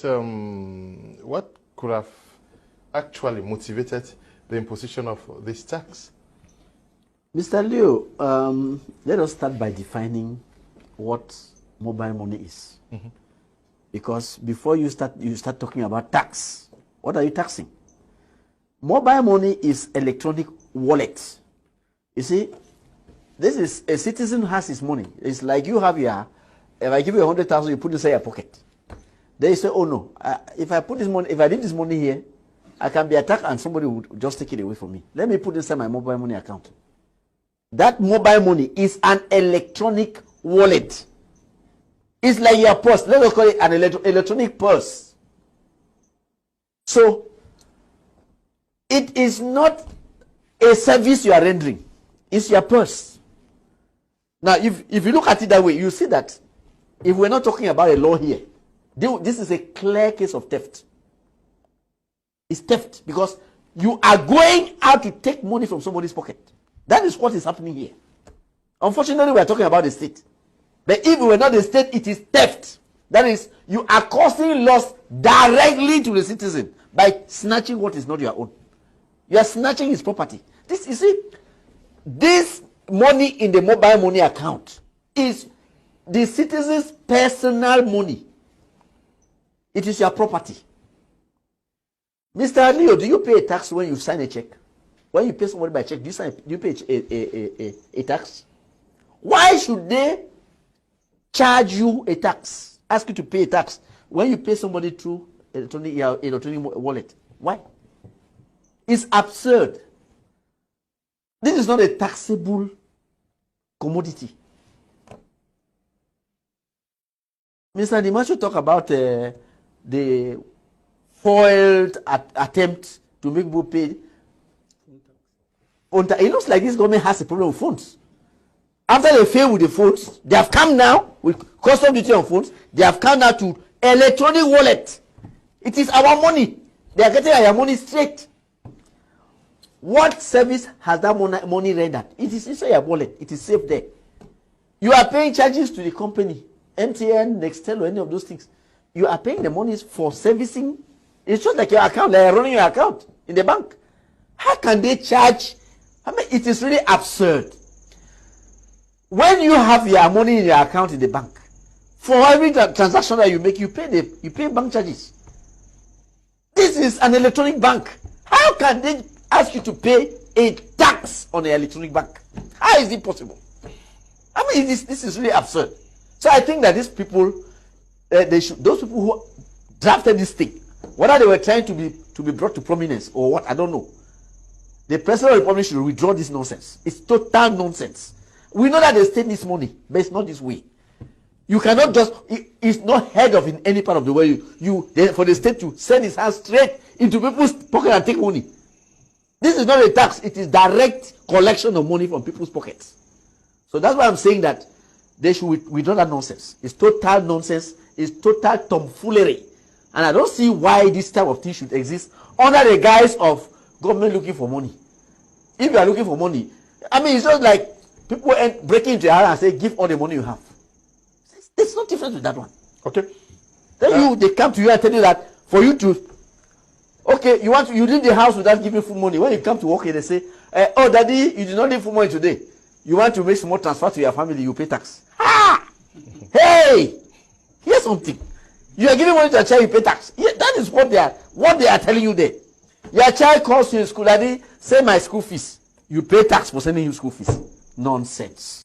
is what could have actually motivated the imposition of this tax? Mr. Leo, let us start by defining what mobile money is. Because before you start talking about tax, what are you taxing? Mobile money is electronic wallet. You see, this is a citizen has his money. It's like you have your, if I give you 100,000, you put it inside your pocket. They say, oh no, if I put this money, if I leave this money here, I can be attacked and somebody would just take it away from me. Let me put it inside my mobile money account. That mobile money is an electronic wallet. It's like your purse. Let us call it an electronic purse. So, it is not a service you are rendering. It's your purse. Now, if you look at it that way, you see that if we're not talking about a law here, this is a clear case of theft. It's theft because you are going out to take money from somebody's pocket. That is what is happening here. Unfortunately, we are talking about the state. But if we were not the state, it is theft. That is, you are causing loss directly to the citizen by snatching what is not your own. You are snatching his property. This, you see, this money in the mobile money account is the citizen's personal money. It is your property. Mr. Leo, do you pay a tax when you sign a check? When you pay somebody by check, do you pay a tax? Why should they charge you a tax, ask you to pay a tax when you pay somebody through electronic wallet? Why? It's absurd. This is not a taxable commodity. Mr. Dimacho talk about the foiled attempt to make people pay. It looks like this government has a problem with phones. After they fail with the phones, they have come now with custom duty on phones. They have come now to electronic wallet. It is our money. They are getting our money straight. What service has that money rendered? It is inside your wallet. It is safe there. You are paying charges to the company, MTN, Nextel, or any of those things. You are paying the monies for servicing. It's just like your account. They are running your account in the bank. How can they charge? I mean, it is really absurd. When you have your money in your account in the bank, for every transaction that you make, you pay bank charges. This is an electronic bank. How can they ask you to pay a tax on the electronic bank? How is it possible? I mean, this is really absurd. So I think that these people, those people who drafted this thing, whether they were trying to be brought to prominence or what, I don't know. The president of the republic should withdraw this nonsense. It's total nonsense. We know that the state needs money, but it's not this way. You cannot just, it's not heard of in any part of the world for the state to send its hands straight into people's pocket and take money. This is not a tax, it is direct collection of money from people's pockets. So that's why I'm saying that they should withdraw that nonsense. It's total nonsense, it's total tomfoolery. And I don't see why this type of thing should exist under the guise of government looking for money. If you are looking for money, I mean, it's just like people breaking into your house and say, give all the money you have. It's not different with that one. Okay. Then they come to you and tell you that for you to, okay, you leave the house without giving full money. When you come to work here, they say, oh, daddy, you did not leave full money today. You want to make small transfer to your family, you pay tax. Ah! Hey! Here's something. You are giving money to a child, you pay tax. Yeah, that is what they are telling you there. Your child calls you in school, daddy, say my school fees. You pay tax for sending him school fees. Nonsense.